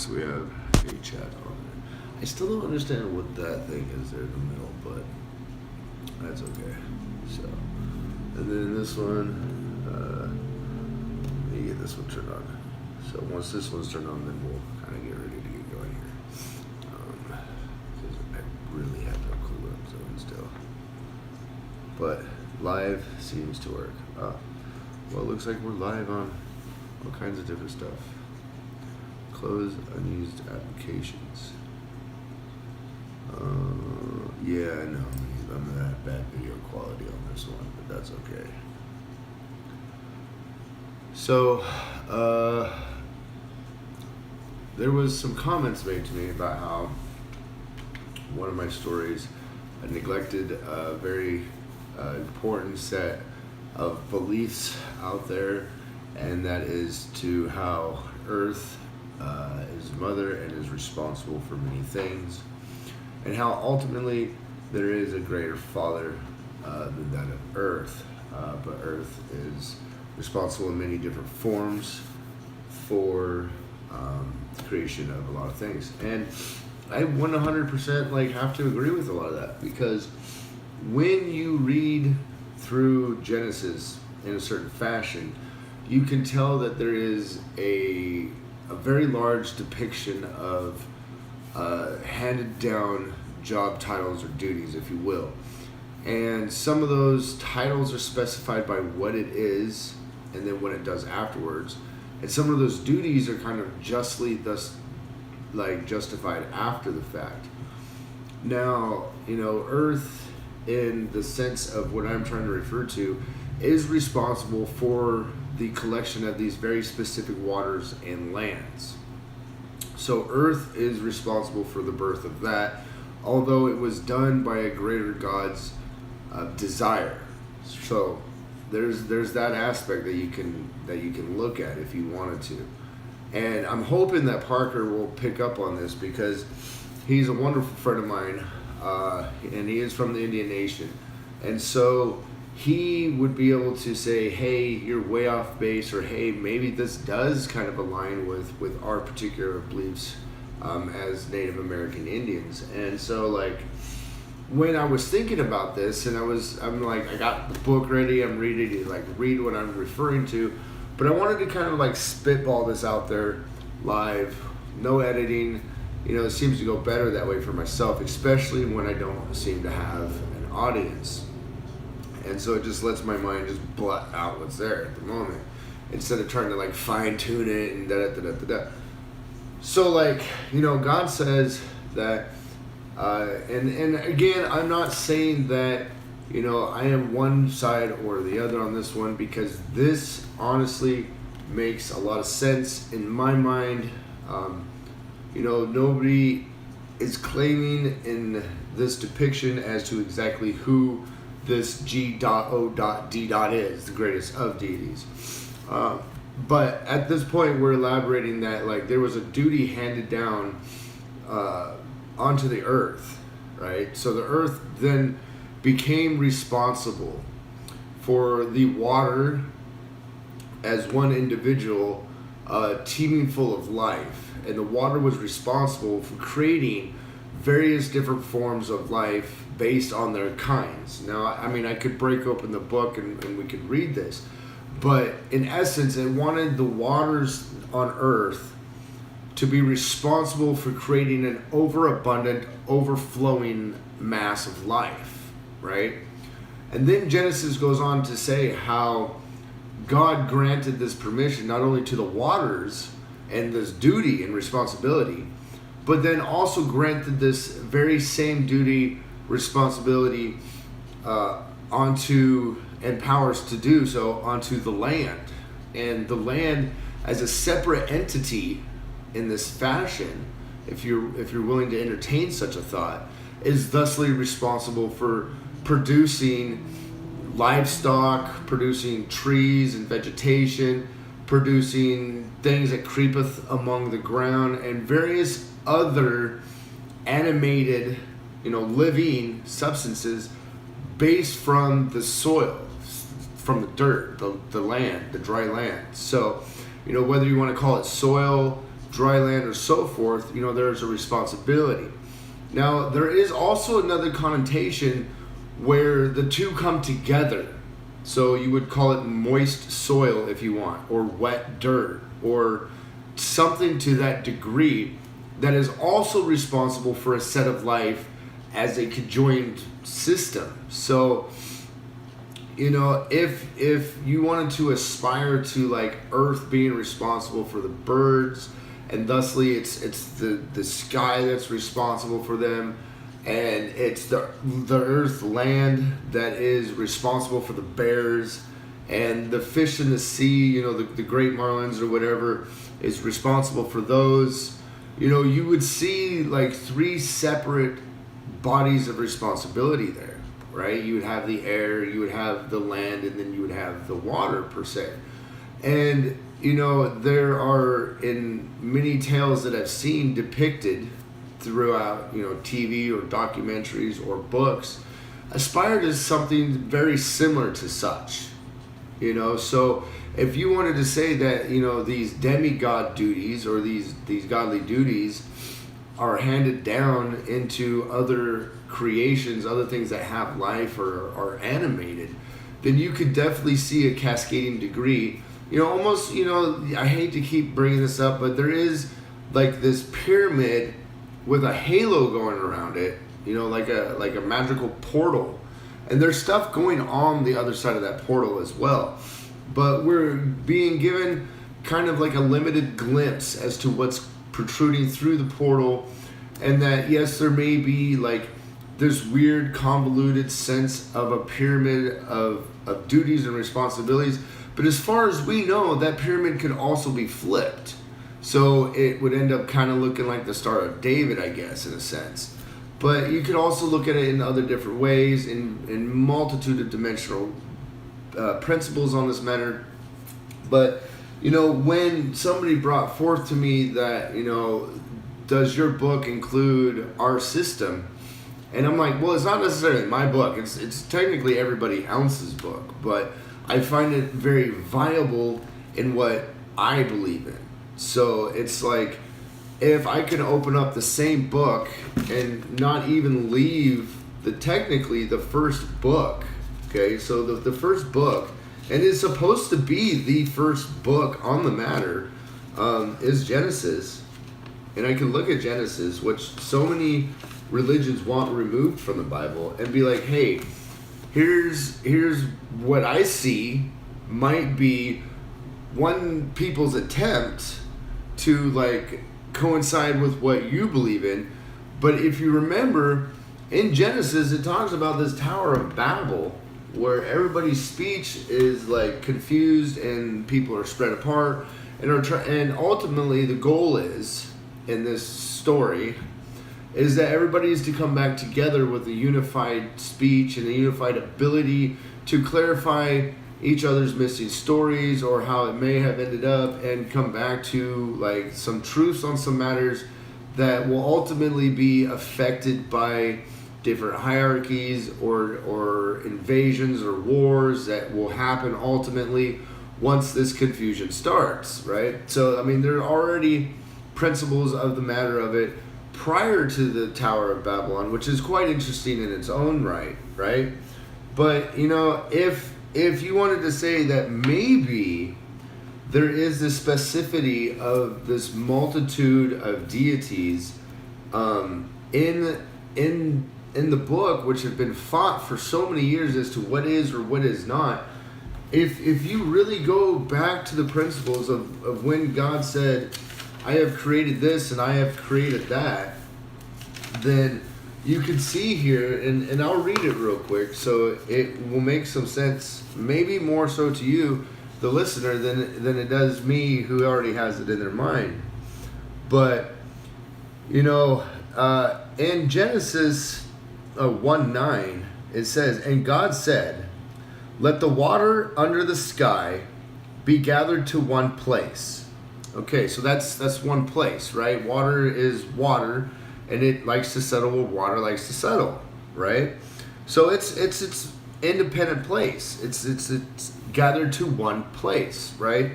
so we have a chat on there. I still don't understand what that thing is there in the middle, but that's okay. So, and then this one, let me get this one turned on. So once this one's turned on, then we'll kind of get ready to get going here. Because I really have no clue what I'm doing still. But live seems to work. Well, it looks like we're live on all kinds of different stuff. Close unused applications. Yeah, I know. I'm gonna have bad video quality on this one, but that's okay. So, there was some comments made to me about how one of my stories neglected a very important set of beliefs out there, and that is to how Earth is mother and is responsible for many things, and how ultimately there is a greater father than that of Earth, but Earth is responsible in many different forms for the creation of a lot of things. And I 100% have to agree with a lot of that, because when you read through Genesis in a certain fashion, you can tell that there is a very large depiction of handed down job titles or duties, if you will. And some of those titles are specified by what it is and then what it does afterwards. And some of those duties are kind of justly thus justified after the fact. Now, Earth, in the sense of what I'm trying to refer to, is responsible for the collection of these very specific waters and lands. So Earth is responsible for the birth of that, although it was done by a greater God's desire. So there's that aspect that you can look at if you wanted to. And I'm hoping that Parker will pick up on this, because he's a wonderful friend of mine, and he is from the Indian Nation. And so he would be able to say, hey, you're way off base, or hey, maybe this does kind of align with our particular beliefs as Native American Indians. And so when I was thinking about this, and I got the book ready, I'm ready to read what I'm referring to, but I wanted to kind of spitball this out there live, no editing. It seems to go better that way for myself, especially when I don't seem to have an audience. And so it just lets my mind just blot out what's there at the moment, instead of trying to fine tune it and da-da-da-da-da. So God says that, and again, I'm not saying that, I am one side or the other on this one, because this honestly makes a lot of sense in my mind. Nobody is claiming in this depiction as to exactly who this G.O.D. is, the greatest of deities. But at this point, we're elaborating that there was a duty handed down onto the Earth, right? So the Earth then became responsible for the water as one individual, teeming full of life. And the water was responsible for creating various different forms of life based on their kinds. Now, I could break open the book and we could read this, but in essence, it wanted the waters on Earth to be responsible for creating an overabundant, overflowing mass of life, right? And then Genesis goes on to say how God granted this permission not only to the waters and this duty and responsibility, but then also granted this very same duty, responsibility onto, and powers to do so, onto the land. And the land as a separate entity in this fashion, if you're willing to entertain such a thought, is thusly responsible for producing livestock, producing trees and vegetation, producing things that creepeth among the ground, and various other animated, living substances based from the soil, from the dirt, the land, the dry land. So, whether you want to call it soil, dry land, or so forth, there's a responsibility. Now, there is also another connotation where the two come together. So you would call it moist soil if you want, or wet dirt, or something to that degree that is also responsible for a set of life as a conjoined system. So, if you wanted to aspire to like Earth being responsible for the birds, and thusly it's the sky that's responsible for them, and it's the earth land that is responsible for the bears, and the fish in the sea, the great marlins or whatever is responsible for those. You would see like three separate bodies of responsibility there, right? You would have the air, you would have the land, and then you would have the water per se. And there are, in many tales that I've seen depicted throughout, TV or documentaries or books, aspired to something very similar to such. So if you wanted to say that, these demigod duties or these godly duties are handed down into other creations, other things that have life or are animated, then you could definitely see a cascading degree. Almost, I hate to keep bringing this up, but there is like this pyramid with a halo going around it, like a magical portal. And there's stuff going on the other side of that portal as well. But we're being given kind of like a limited glimpse as to what's protruding through the portal. And that, yes, there may be like this weird convoluted sense of a pyramid of duties and responsibilities. But as far as we know, that pyramid could also be flipped. So it would end up kind of looking like the Star of David, I guess, in a sense. But you could also look at it in other different ways, in multitude of dimensional principles on this matter. But, when somebody brought forth to me that, does your book include our system? And I'm like, well, it's not necessarily my book. It's technically everybody else's book. But I find it very viable in what I believe in. So it's like, if I can open up the same book and not even leave technically the first book, okay? So the first book, and it's supposed to be the first book on the matter, is Genesis. And I can look at Genesis, which so many religions want removed from the Bible, and be like, hey, here's what I see might be one people's attempt to like coincide with what you believe in. But if you remember, in Genesis it talks about this Tower of Babel where everybody's speech is like confused and people are spread apart and and ultimately the goal is in this story is that everybody is to come back together with a unified speech and a unified ability to clarify each other's missing stories or how it may have ended up, and come back to like some truths on some matters that will ultimately be affected by different hierarchies or invasions or wars that will happen ultimately once this confusion starts, right? So, I mean, there are already principles of the matter of it prior to the Tower of Babylon, which is quite interesting in its own right, right? But, if you wanted to say that maybe there is this specificity of this multitude of deities in the book, which have been fought for so many years as to what is or what is not, if you really go back to the principles of when God said, I have created this and I have created that, then you can see here, and I'll read it real quick so it will make some sense, maybe more so to you, the listener, than it does me who already has it in their mind. But, in Genesis 1:9, it says, and God said, let the water under the sky be gathered to one place. Okay, so that's one place, right? Water is water, and it likes to settle where water likes to settle, right? So it's independent place. It's gathered to one place, right?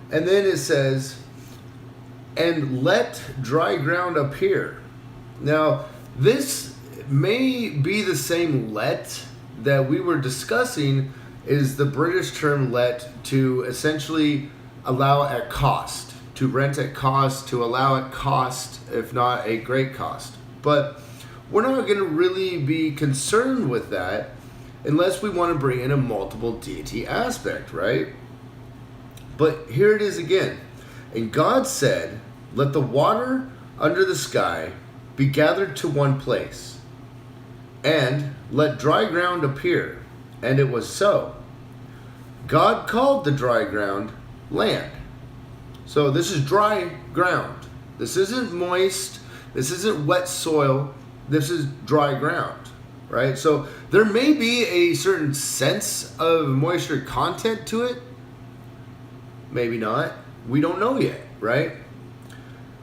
And then it says, and let dry ground appear. Now, this may be the same let that we were discussing, is the British term let, to essentially allow at cost, to rent at cost, to allow at cost, if not a great cost. But we're not going to really be concerned with that unless we want to bring in a multiple deity aspect, right? But here it is again. And God said, let the water under the sky be gathered to one place, and let dry ground appear. And it was so. God called the dry ground land. So this is dry ground. This isn't moist. This isn't wet soil. This is dry ground, right? So there may be a certain sense of moisture content to it. Maybe not. We don't know yet, right?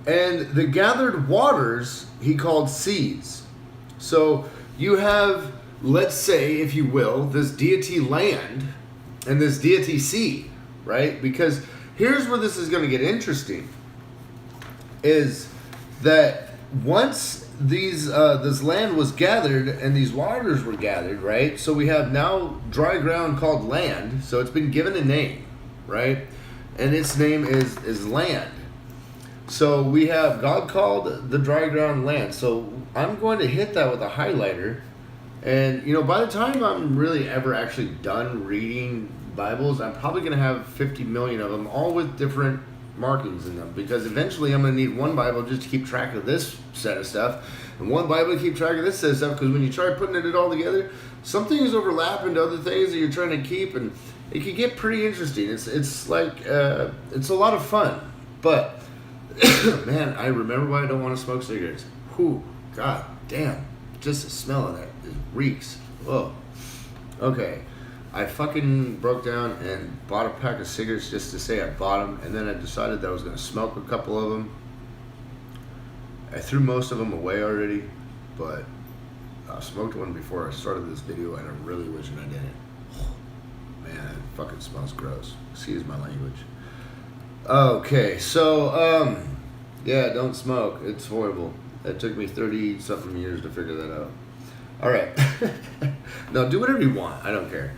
And the gathered waters he called seas. So you have, let's say, if you will, this deity land and this deity sea, right? Because here's where this is going to get interesting, is that once this land was gathered and these waters were gathered, right? So we have now dry ground called land. So it's been given a name, right? And its name is land. So we have God called the dry ground land. So I'm going to hit that with a highlighter. And, you know, by the time I'm really ever actually done reading Bibles, I'm probably going to have 50 million of them, all with different markings in them. Because eventually I'm going to need one Bible just to keep track of this set of stuff, and one Bible to keep track of this set of stuff. Because when you try putting it all together, some things overlap into other things that you're trying to keep, and it can get pretty interesting. It's like, it's a lot of fun. But, man, I remember why I don't want to smoke cigarettes. Whew, god damn. Just the smell of that, it reeks. Whoa. Okay. I fucking broke down and bought a pack of cigarettes just to say I bought them, and then I decided that I was going to smoke a couple of them. I threw most of them away already, but I smoked one before I started this video, and I'm really wishing I didn't. Man, it fucking smells gross. Excuse my language. Okay, so, yeah, don't smoke. It's horrible. It took me 30-something years to figure that out. All right. No, do whatever you want. I don't care.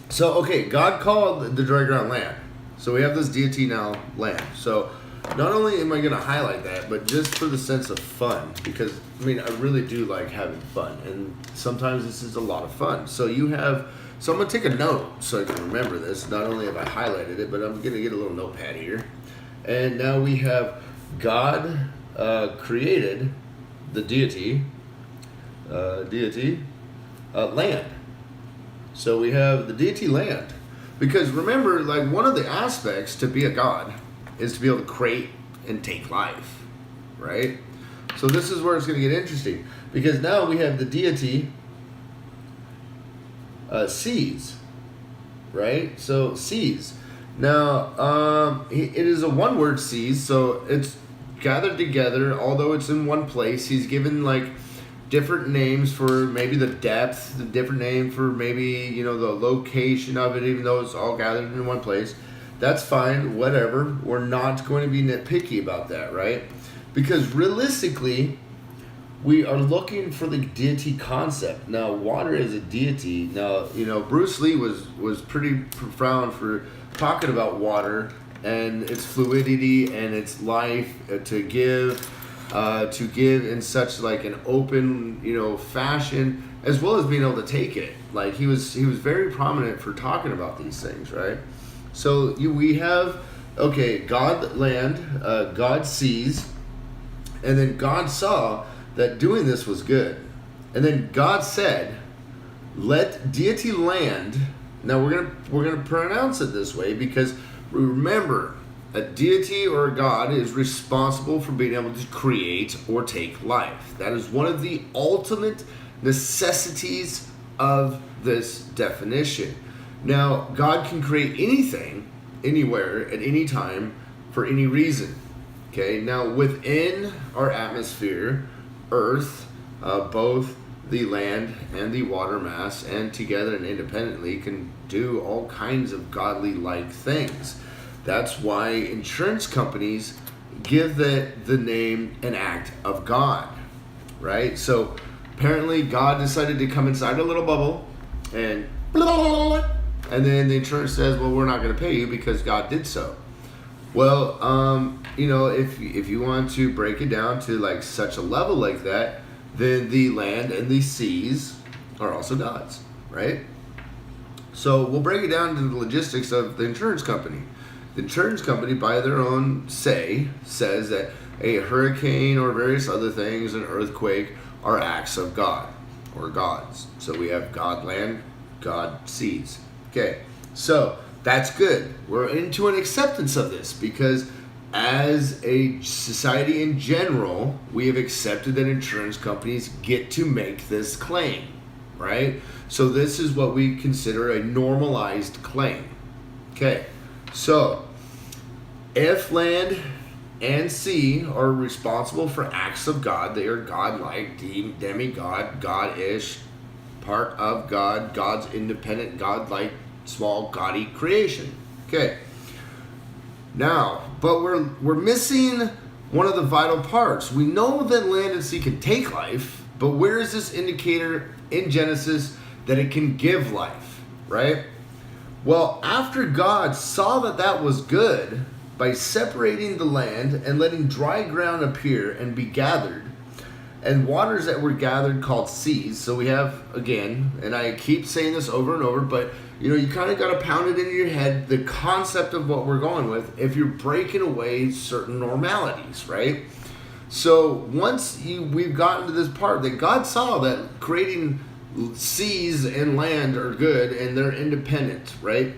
So, okay, God called the dry ground land. So we have this deity now, land. So not only am I going to highlight that, but just for the sense of fun, because, I mean, I really do like having fun, and sometimes this is a lot of fun. So you have, so I'm going to take a note so I can remember this. Not only have I highlighted it, but I'm going to get a little notepad here. And now we have God created the deity, land. So we have the deity land. Because remember, like, one of the aspects to be a god is to be able to create and take life, right? So this is where it's going to get interesting. Because now we have the deity seas, right? So seas. Now, it is a one-word seas, so it's gathered together, although it's in one place. He's given, like, different names for maybe the depth, the different name for maybe, you know, the location of it, even though it's all gathered in one place. That's fine, whatever. We're not going to be nitpicky about that, right? Because realistically, we are looking for the deity concept. Now, water is a deity. Now, you know, Bruce Lee was pretty profound for talking about water and its fluidity and its life to give in such like an open, you know, fashion, as well as being able to take it. Like he was very prominent for talking about these things, right? So we have, okay, God land, God sees, and then God saw that doing this was good, and then God said, "Let deity land." Now we're gonna pronounce it this way because remember, a deity or a god is responsible for being able to create or take life. That is one of the ultimate necessities of this definition. Now, God can create anything, anywhere, at any time, for any reason. Okay, now within our atmosphere, Earth, both the land and the water mass, and together and independently, can do all kinds of godly-like things. That's why insurance companies give the name an act of God, right? So apparently God decided to come inside a little bubble and then the insurance says, well, we're not going to pay you because God did so. Well, if you want to break it down to like such a level like that, then the land and the seas are also God's, right? So we'll break it down to the logistics of the insurance company. The insurance company, by their own says that a hurricane or various other things, an earthquake, are acts of God or gods. So we have God land, God seas. Okay, so that's good. We're into an acceptance of this because as a society in general, we have accepted that insurance companies get to make this claim, right? So this is what we consider a normalized claim. Okay, so if land and sea are responsible for acts of God, they are God-like, demigod, God-ish, part of God, God's independent, God-like, small, gaudy creation. Okay. Now, but we're missing one of the vital parts. We know that land and sea can take life, but where is this indicator in Genesis that it can give life, right? Well, after God saw that that was good, by separating the land and letting dry ground appear and be gathered, and waters that were gathered called seas. So we have, again, and I keep saying this over and over, but you kind of got to pound it into your head, the concept of what we're going with if you're breaking away certain normalities, right? So once we've gotten to this part that God saw that creating seas and land are good and they're independent, right?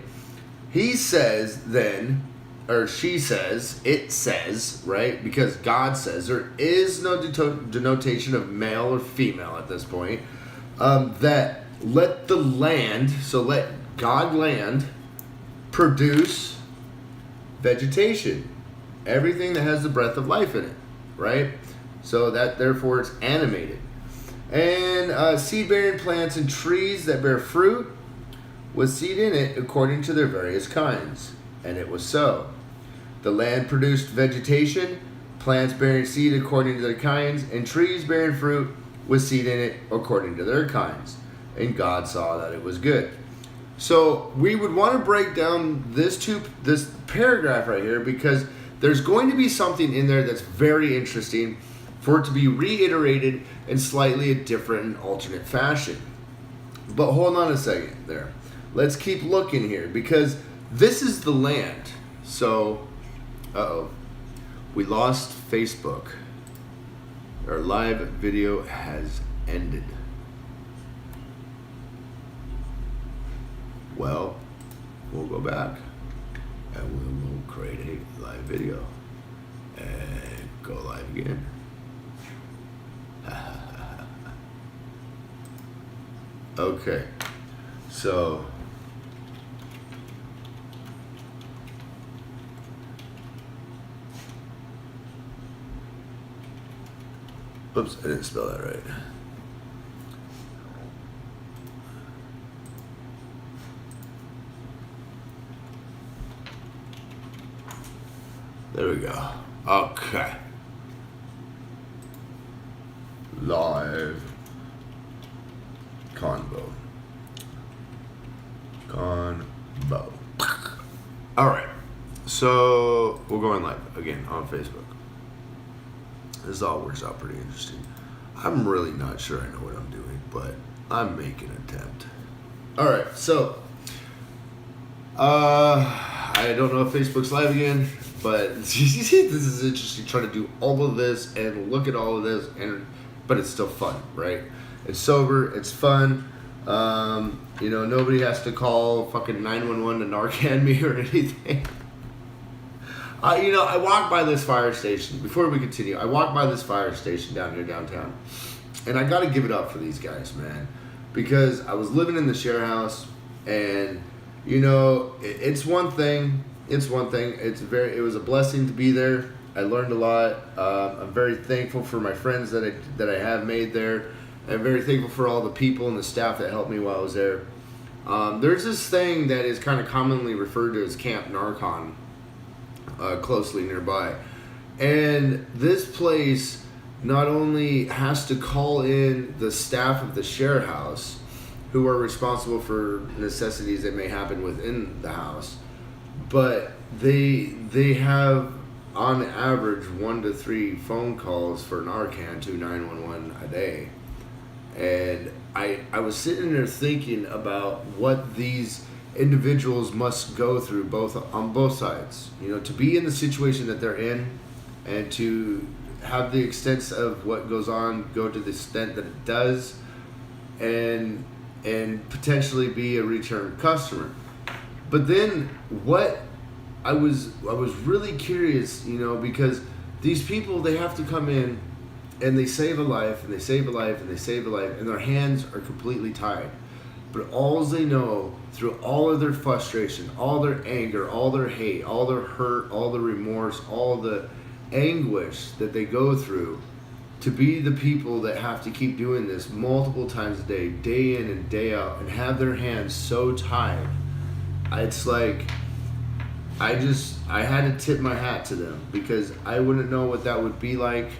He says then, or she says, it says, right? Because God says there is no denotation of male or female at this point. That let the land, so let God land, produce vegetation. Everything that has the breath of life in it, right? So that therefore it's animated. And seed-bearing plants and trees that bear fruit with seed in it according to their various kinds. And it was so. The land produced vegetation, plants bearing seed according to their kinds, and trees bearing fruit with seed in it according to their kinds. And God saw that it was good. So we would want to break down this paragraph right here because there's going to be something in there that's very interesting for it to be reiterated in slightly a different and alternate fashion. But hold on a second there. Let's keep looking here because this is the land. So, we lost Facebook. Our live video has ended. Well, we'll go back and we'll create a live video and go live again. Okay, so oops, I didn't spell that right. There we go. Okay. Live convo. All right. So we're going live again on Facebook. This all works out pretty interesting. I'm really not sure I know what I'm doing, but I'm making an attempt. All right, so I don't know if Facebook's live again, but this is interesting. Trying to do all of this and look at all of this, but it's still fun, right? It's sober, it's fun. Nobody has to call fucking 911 to Narcan me or anything. I walked by this fire station. Before we continue, I walked by this fire station down here downtown. And I got to give it up for these guys, man. Because I was living in the share house. And, it's one thing. It was a blessing to be there. I learned a lot. I'm very thankful for my friends that I have made there. I'm very thankful for all the people and the staff that helped me while I was there. There's this thing that is kind of commonly referred to as Camp Narcon. closely nearby. And this place not only has to call in the staff of the share house, who are responsible for necessities that may happen within the house, but they have on average 1 to 3 phone calls for Narcan to 911 a day. And I was sitting there thinking about what these individuals must go through on both sides, to be in the situation that they're in, and to have the extent of what goes on go to the extent that it does, and potentially be a return customer. But then what I was really curious, because these people, they have to come in and they save a life, and they save a life, and they save a life, and their hands are completely tied. But all they know, through all of their frustration, all their anger, all their hate, all their hurt, all the remorse, all the anguish that they go through, to be the people that have to keep doing this multiple times a day, day in and day out, and have their hands so tied, it's like I had to tip my hat to them, because I wouldn't know what that would be like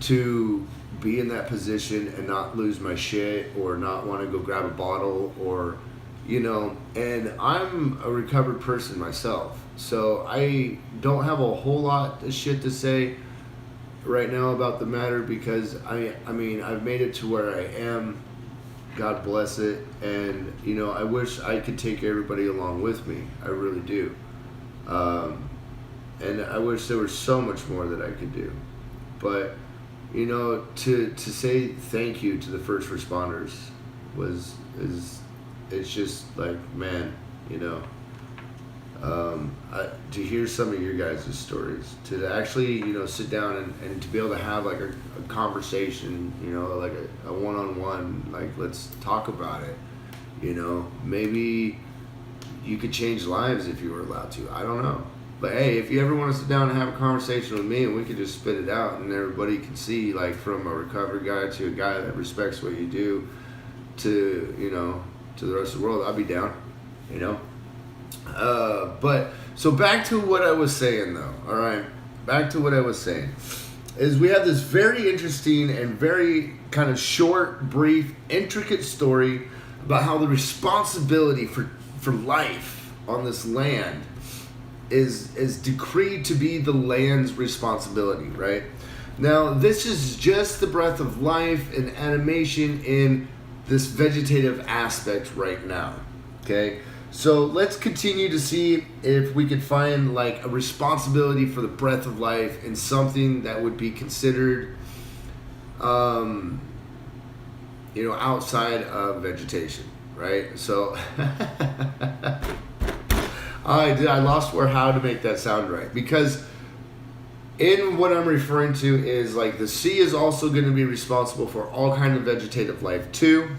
to be in that position and not lose my shit, or not want to go grab a bottle, or and I'm a recovered person myself, so I don't have a whole lot of shit to say right now about the matter, because I mean I've made it to where I am, God bless it, and I wish I could take everybody along with me. I really do. And I wish there was so much more that I could do, but to say thank you to the first responders it's just like, man, to hear some of your guys' stories, to actually sit down and to be able to have like a conversation, like a one-on-one, like, let's talk about it. Maybe you could change lives if you were allowed to. I don't know. But hey, if you ever want to sit down and have a conversation with me, and we could just spit it out, and everybody can see, like, from a recovered guy to a guy that respects what you do, to to the rest of the world, I'll be down. But so back to what I was saying, though. All right, back to what I was saying is we have this very interesting and very kind of short, brief, intricate story about how the responsibility for life on this land is decreed to be the land's responsibility, right? Now, this is just the breath of life and animation in this vegetative aspect right now, okay? So let's continue to see if we could find like a responsibility for the breath of life in something that would be considered, outside of vegetation, right? So I lost how to make that sound right, because in what I'm referring to is like the sea is also going to be responsible for all kind of vegetative life too.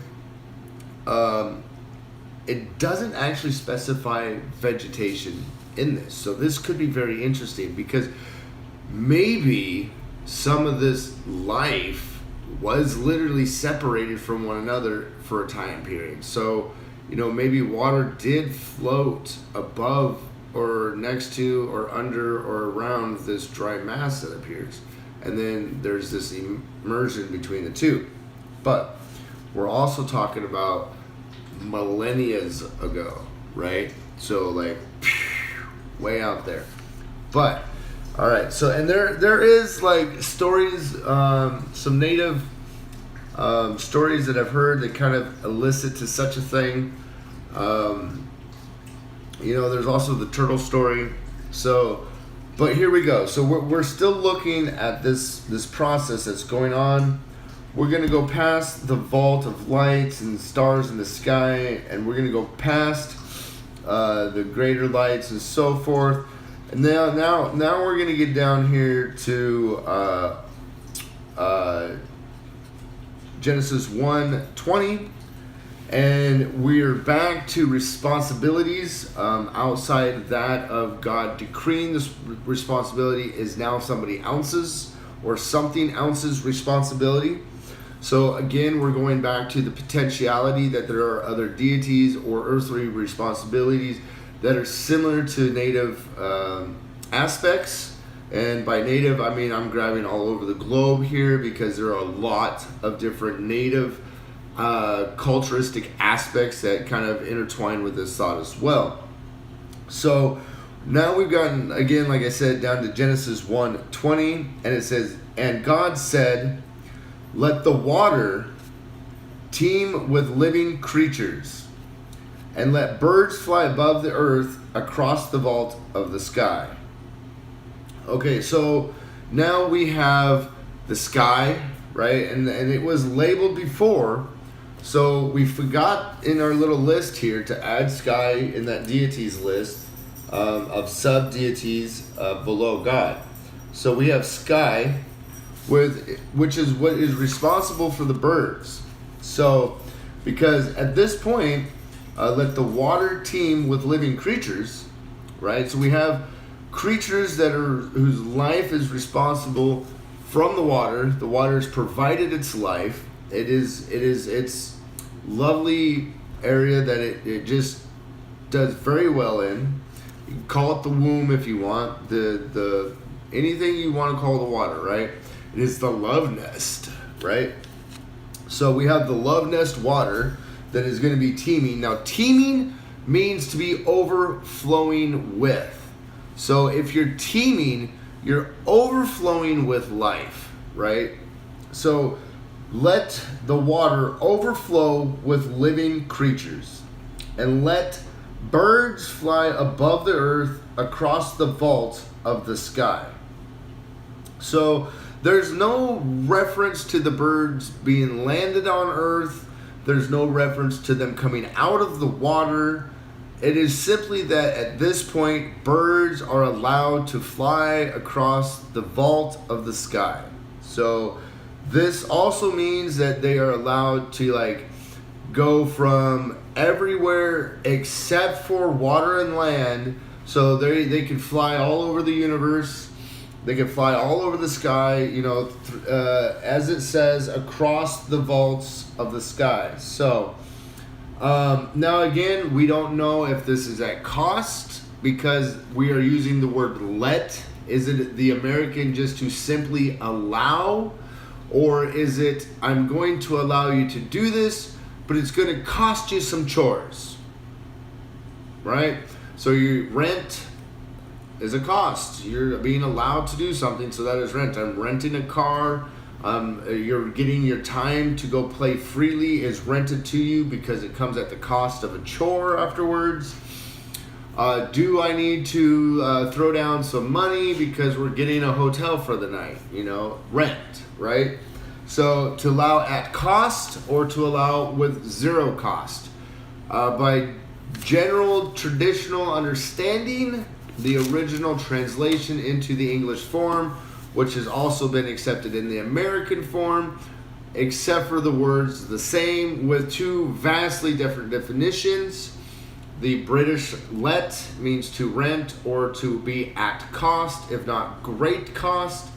It doesn't actually specify vegetation in this, so this could be very interesting, because maybe some of this life was literally separated from one another for a time period. So maybe water did float above or next to or under or around this dry mass that appears. And then there's this immersion between the two. But we're also talking about millennia ago, right? So like way out there. But all right, so and there is like stories, some native stories that I've heard that kind of elicit to such a thing. There's also the turtle story. So, but here we go. So we're still looking at this process that's going on. We're going to go past the vault of lights and stars in the sky, and we're going to go past the greater lights and so forth. And now we're going to get down here to Genesis 1:20, and we're back to responsibilities outside that of God decreeing this responsibility is now somebody else's or something else's responsibility. So again, we're going back to the potentiality that there are other deities or earthly responsibilities that are similar to native aspects. And by native, I mean I'm grabbing all over the globe here because there are a lot of different native culturistic aspects that kind of intertwine with this thought as well. So now we've gotten, again, like I said, down to Genesis 1:20, and it says, "And God said, let the water teem with living creatures, and let birds fly above the earth across the vault of the sky." Okay, so now we have the sky, right? And it was labeled before, so we forgot in our little list here to add sky in that deities list of sub-deities below God. So we have sky, which is what is responsible for the birds. So, because at this point, let the water teem with living creatures, right? So we have creatures whose life is responsible from the water. The water has provided its life. It is its lovely area that it just does very well in. You can call it the womb if you want. The anything you want to call the water, right? It is the love nest, right? So we have the love nest water that is going to be teeming. Now, teeming means to be overflowing with. So if you're teeming, you're overflowing with life, right? So let the water overflow with living creatures, and let birds fly above the earth across the vault of the sky. So there's no reference to the birds being landed on earth. There's no reference to them coming out of the water. It is simply that at this point, birds are allowed to fly across the vault of the sky. So this also means that they are allowed to go from everywhere except for water and land. So they can fly all over the universe. They can fly all over the sky, as it says, across the vaults of the sky. So now again, we don't know if this is at cost because we are using the word let. Is it the American just to simply allow? Or is it, I'm going to allow you to do this, but it's going to cost you some chores, right? So your rent is a cost. You're being allowed to do something, so that is rent. I'm renting a car. You're getting your time to go play freely is rented to you because it comes at the cost of a chore afterwards. Do I need to throw down some money because we're getting a hotel for the night? Rent, right? So to allow at cost or to allow with zero cost. By general traditional understanding, the original translation into the English form, which has also been accepted in the American form, except for the words the same with two vastly different definitions. The British let means to rent or to be at cost, if not great cost.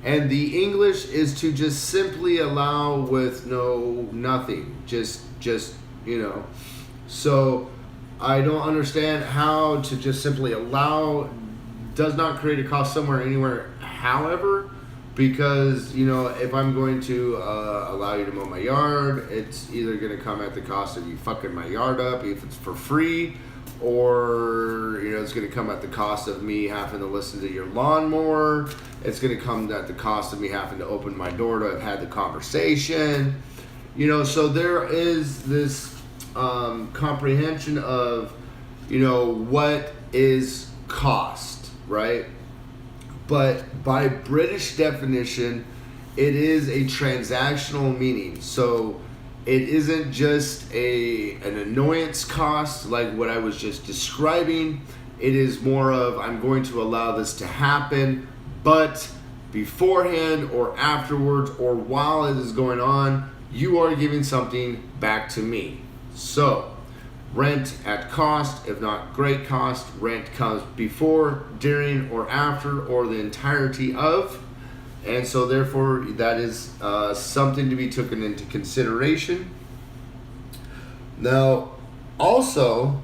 And the English is to just simply allow with nothing. Just. So I don't understand how to just simply allow does not create a cost somewhere, anywhere. However, because, if I'm going to allow you to mow my yard, it's either going to come at the cost of you fucking my yard up if it's for free, or, it's going to come at the cost of me having to listen to your lawnmower. It's going to come at the cost of me having to open my door to have had the conversation. So there is this comprehension of, what is cost, right? But by British definition, it is a transactional meaning. So it isn't just an annoyance cost like what I was just describing. It is more of, I'm going to allow this to happen, but beforehand or afterwards or while it is going on, you are giving something back to me. So rent at cost, if not great cost. Rent comes before, during, or after, or the entirety of. And so therefore, that is something to be taken into consideration. Now, also,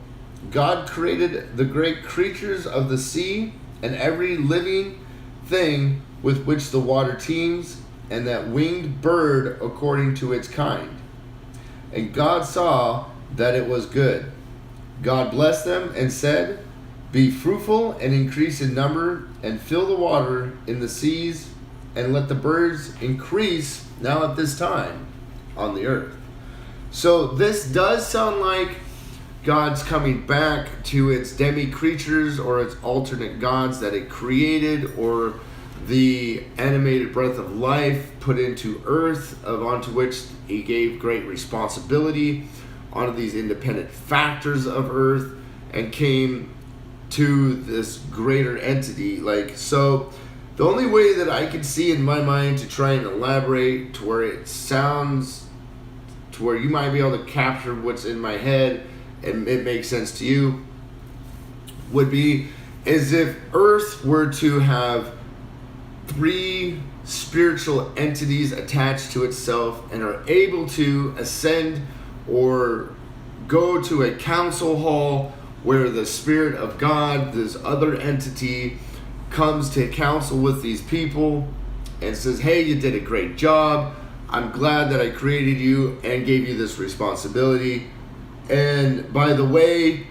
God created the great creatures of the sea and every living thing with which the water teems, and that winged bird according to its kind. And God saw that it was good. God blessed them and said, be fruitful and increase in number, and fill the water in the seas, and let the birds increase now at this time on the earth. So this does sound like God's coming back to its demi-creatures or its alternate gods that it created, or the animated breath of life put into earth, onto which he gave great responsibility, onto these independent factors of earth, and came to this greater entity. So the only way that I could see in my mind to try and elaborate to where it sounds, to where you might be able to capture what's in my head and it makes sense to you, would be as if earth were to have 3 spiritual entities attached to itself and are able to ascend or go to a council hall where the Spirit of God, this other entity, comes to counsel with these people and says, hey, you did a great job. I'm glad that I created you and gave you this responsibility. And by the way,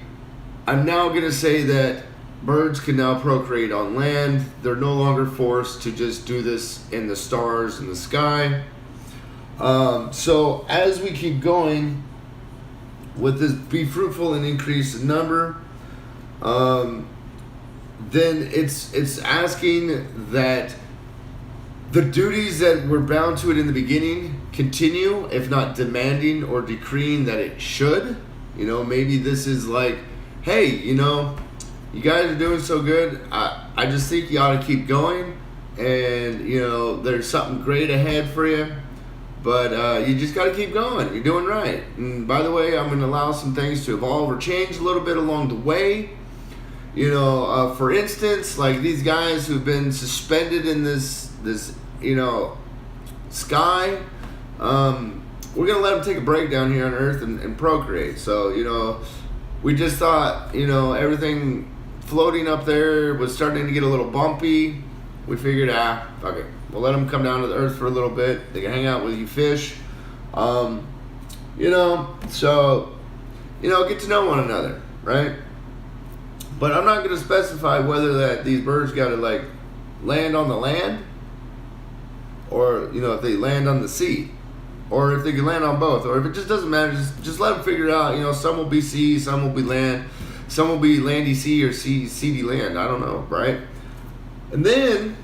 I'm now going to say that birds can now procreate on land. They're no longer forced to just do this in the stars in the sky. So as we keep going with this, be fruitful and increase in number, then it's asking that the duties that were bound to it in the beginning continue, if not demanding or decreeing that it should. Maybe this is like, hey, you guys are doing so good. I just think you ought to keep going, and there's something great ahead for you. But you just got to keep going. You're doing right. And by the way, I'm going to allow some things to evolve or change a little bit along the way. For instance, like these guys who've been suspended in this sky, we're going to let them take a break down here on Earth and procreate. So, we just thought, everything floating up there was starting to get a little bumpy. We figured, okay, we'll let them come down to the earth for a little bit. They can hang out with you fish. So, get to know one another, right? But I'm not going to specify whether that these birds got to land on the land, or, if they land on the sea, or if they can land on both, or if it just doesn't matter, just let them figure it out. Some will be sea, some will be land, some will be landy sea or seedy land. I don't know, right? And then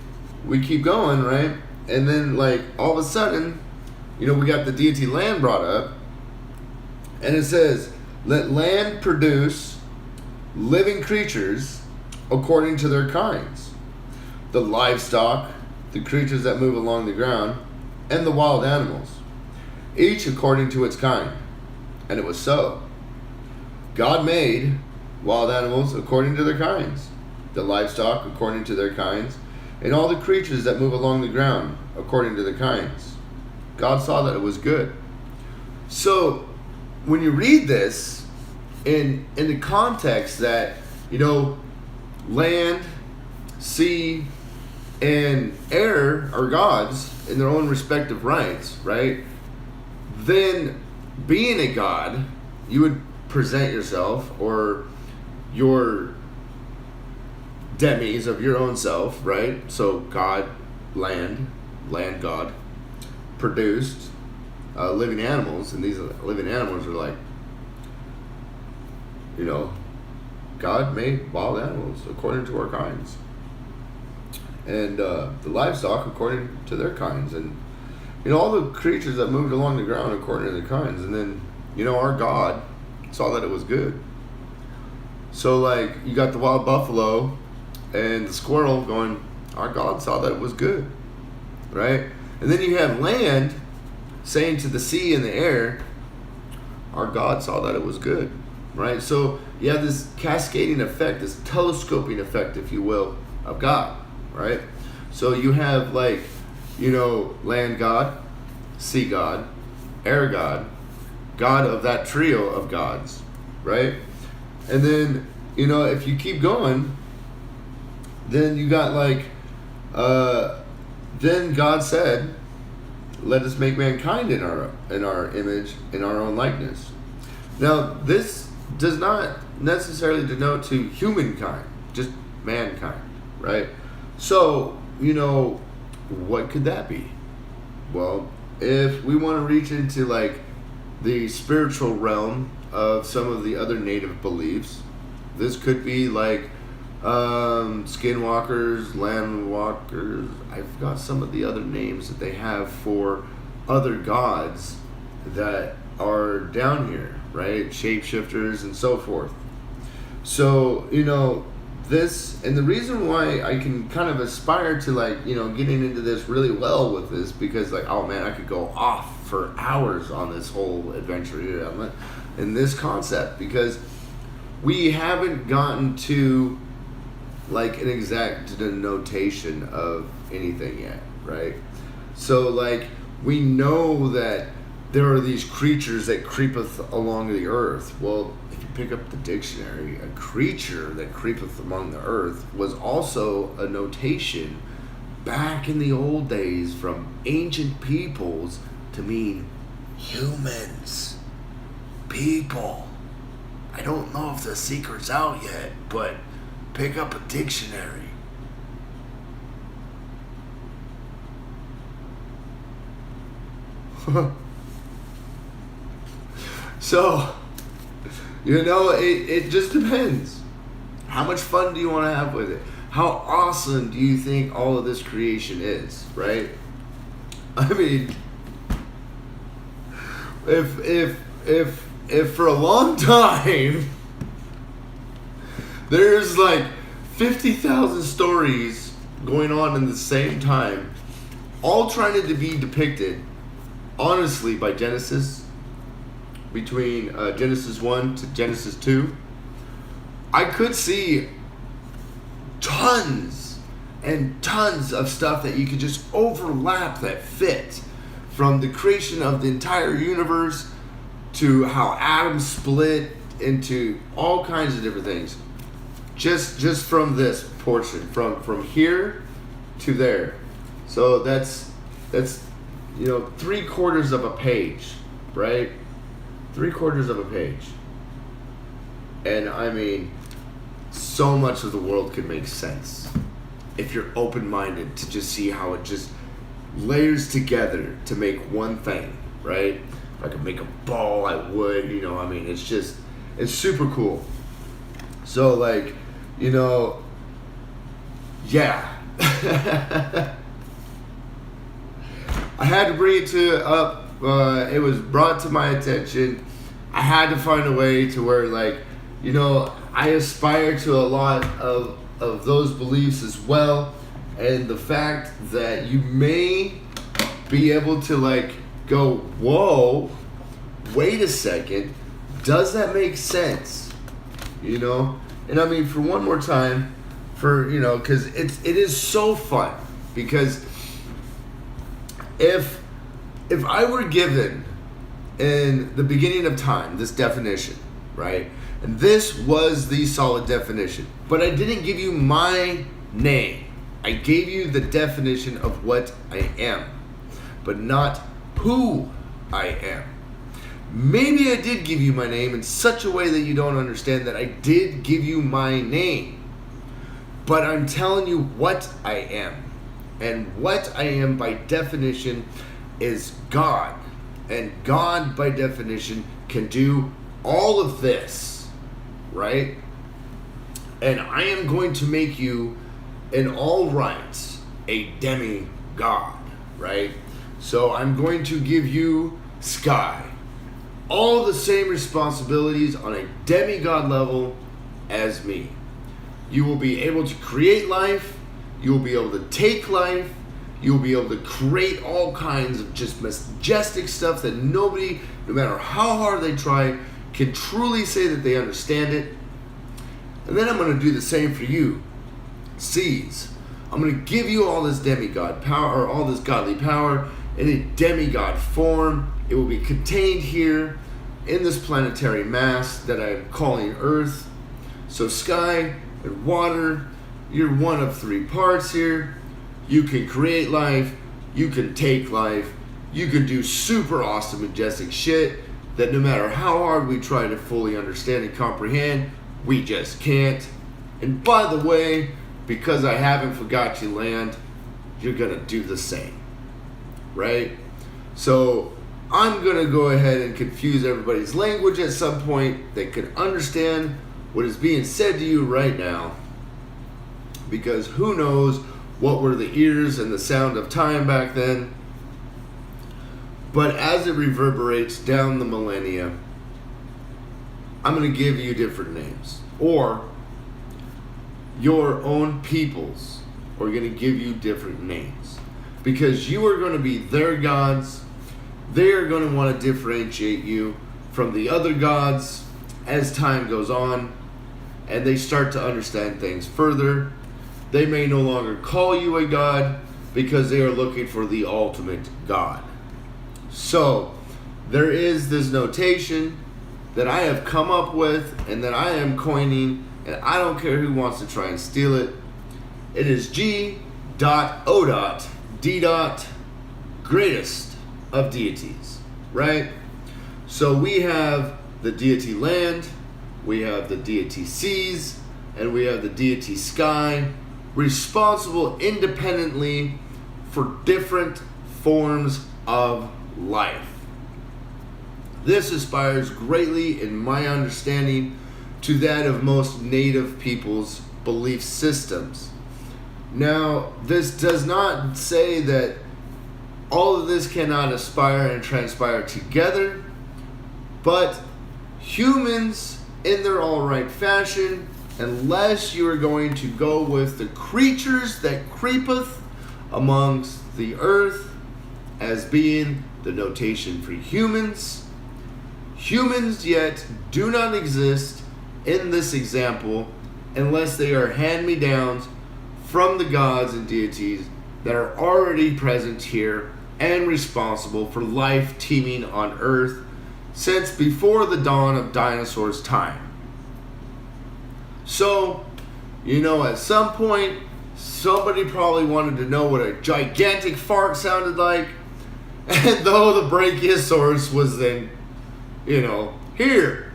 we keep going, right? And then all of a sudden, we got the deity land brought up, and it says, let land produce living creatures according to their kinds, the livestock, the creatures that move along the ground, and the wild animals, each according to its kind. And it was so. God made wild animals according to their kinds, the livestock according to their kinds, and all the creatures that move along the ground according to their kinds. God saw that it was good. So when you read this in the context that, land, sea, and air are gods in their own respective rights, right? Then being a god, you would present yourself, or your demis of your own self, right? So God, land God, produced living animals, and these living animals are God made wild animals according to our kinds, and the livestock according to their kinds, and all the creatures that moved along the ground according to their kinds. And then our God saw that it was good. So you got the wild buffalo and the squirrel going, our God saw that it was good, right? And then you have land saying to the sea and the air, our God saw that it was good, right? So you have this cascading effect, this telescoping effect, if you will, of God, right? So you have land God, sea God, air God, God of that trio of gods, right? And then, if you keep going, then you got like, then God said, "Let us make mankind in our image, in our own likeness." Now, this does not necessarily denote to humankind, just mankind, right? So, what could that be? Well, if we want to reach into like the spiritual realm of some of the other native beliefs, this could be like skinwalkers, landwalkers. I forgot some of the other names that they have for other gods that are down here, right? Shapeshifters and so forth. So, this, and the reason why I can kind of aspire to like, getting into this really well with this, because like, oh man, I could go off for hours on this whole adventure here in this concept, because we haven't gotten to like an exact denotation of anything yet, right? So like, we know that there are these creatures that creepeth along the earth. Well, if you pick up the dictionary, a creature that creepeth among the earth was also a notation back in the old days from ancient peoples to mean humans, people. I don't know if the secret's out yet, but pick up a dictionary. So, it just depends. How much fun do you want to have with it? How awesome do you think all of this creation is, right? I mean, if for a long time there's like 50,000 stories going on in the same time, all trying to be depicted honestly by Genesis, between Genesis 1 to Genesis 2, I could see tons and tons of stuff that you could just overlap that fit, from the creation of the entire universe to how atoms split into all kinds of different things. Just from this portion, from here to there. So that's 3/4 of a page, right? 3/4 of a page. And I mean, so much of the world could make sense if you're open-minded to just see how it just layers together to make one thing, right? If I could make a ball, I would, it's super cool. So like, yeah. I had to bring it up. It was brought to my attention. I had to find a way to where, like, I aspire to a lot of those beliefs as well. And the fact that you may be able to, like, go, whoa, wait a second, does that make sense? And I mean, for one more time, because it is so fun, because if I were given in the beginning of time this definition, right, and this was the solid definition, but I didn't give you my name, I gave you the definition of what I am, but not who I am. Maybe I did give you my name in such a way that you don't understand that I did give you my name, but I'm telling you what I am. And what I am by definition is God. And God by definition can do all of this, right? And I am going to make you, in all rights, a demigod, right? So I'm going to give you, Sky, all the same responsibilities on a demigod level as me. You will be able to create life. You will be able to take life. You will be able to create all kinds of just majestic stuff that nobody, no matter how hard they try, can truly say that they understand it. And then I'm going to do the same for you, Seeds. I'm going to give you all this demigod power, or all this godly power, in a demigod form. It will be contained here in this planetary mass that I'm calling Earth. So sky and water you're one of three parts here. You can create life, you can take life, you can do super awesome, majestic shit that no matter how hard we try to fully understand and comprehend, we just can't. And by the way, because I haven't forgot you land, you're gonna do the same, right? So I'm gonna go ahead and confuse everybody's language at some point. They can understand what is being said to you right now, because who knows what were the ears and the sound of time back then. But as it reverberates down the millennia, I'm going to give you different names, or your own peoples are going to give you different names, because you are going to be their gods. They are going to want to differentiate you from the other gods as time goes on and they start to understand things further. They may no longer call you a god because they are looking for the ultimate god. So there is this notation that I have come up with and that I am coining, and I don't care who wants to try and steal it. It is G.O.D. greatest of deities, right? So we have the deity land, we have the deity seas, and we have the deity sky, responsible independently for different forms of life. This aspires greatly, in my understanding, to that of most native peoples' belief systems. Now, this does not say that all of this cannot aspire and transpire together, but humans, in their all right fashion, unless you are going to go with the creatures that creepeth amongst the earth as being the notation for humans, humans yet do not exist in this example unless they are hand-me-downs from the gods and deities that are already present here and responsible for life teeming on earth since before the dawn of dinosaurs' time. So, at some point, somebody probably wanted to know what a gigantic fart sounded like, and though the Brachiosaurus was then, here.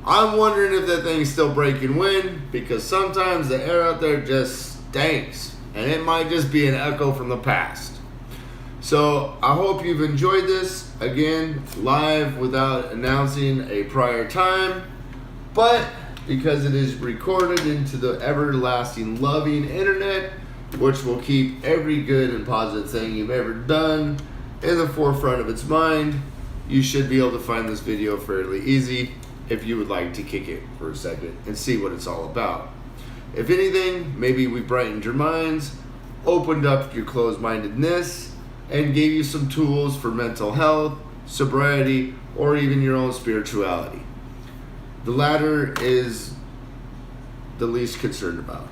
I'm wondering if that thing's still breaking wind, because sometimes the air out there just stinks, and it might just be an echo from the past. So I hope you've enjoyed this, again, live without announcing a prior time, but because it is recorded into the everlasting loving internet, which will keep every good and positive thing you've ever done in the forefront of its mind, you should be able to find this video fairly easy if you would like to kick it for a second and see what it's all about. If anything, maybe we brightened your minds, opened up your closed-mindedness, and gave you some tools for mental health, sobriety, or even your own spirituality. The latter is the least concerned about.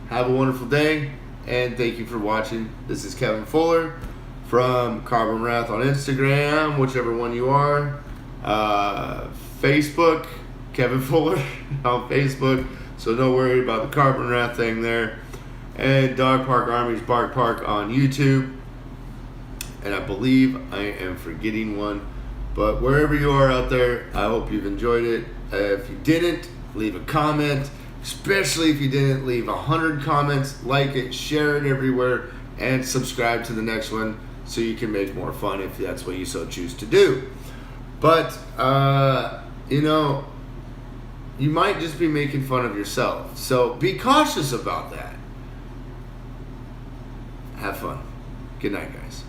Have a wonderful day, and thank you for watching. This is Kevin Fuller from Carbon Wrath on Instagram, whichever one you are. Facebook, Kevin Fuller on Facebook, so don't worry about the Carbon Wrath thing there. And Dog Park Army's Bark Park on YouTube. And I believe I am forgetting one. But wherever you are out there, I hope you've enjoyed it. If you didn't, leave a comment. Especially if you didn't leave 100 comments, like it, share it everywhere, and subscribe to the next one so you can make more fun if that's what you so choose to do. But, you might just be making fun of yourself. So be cautious about that. Have fun. Good night, guys.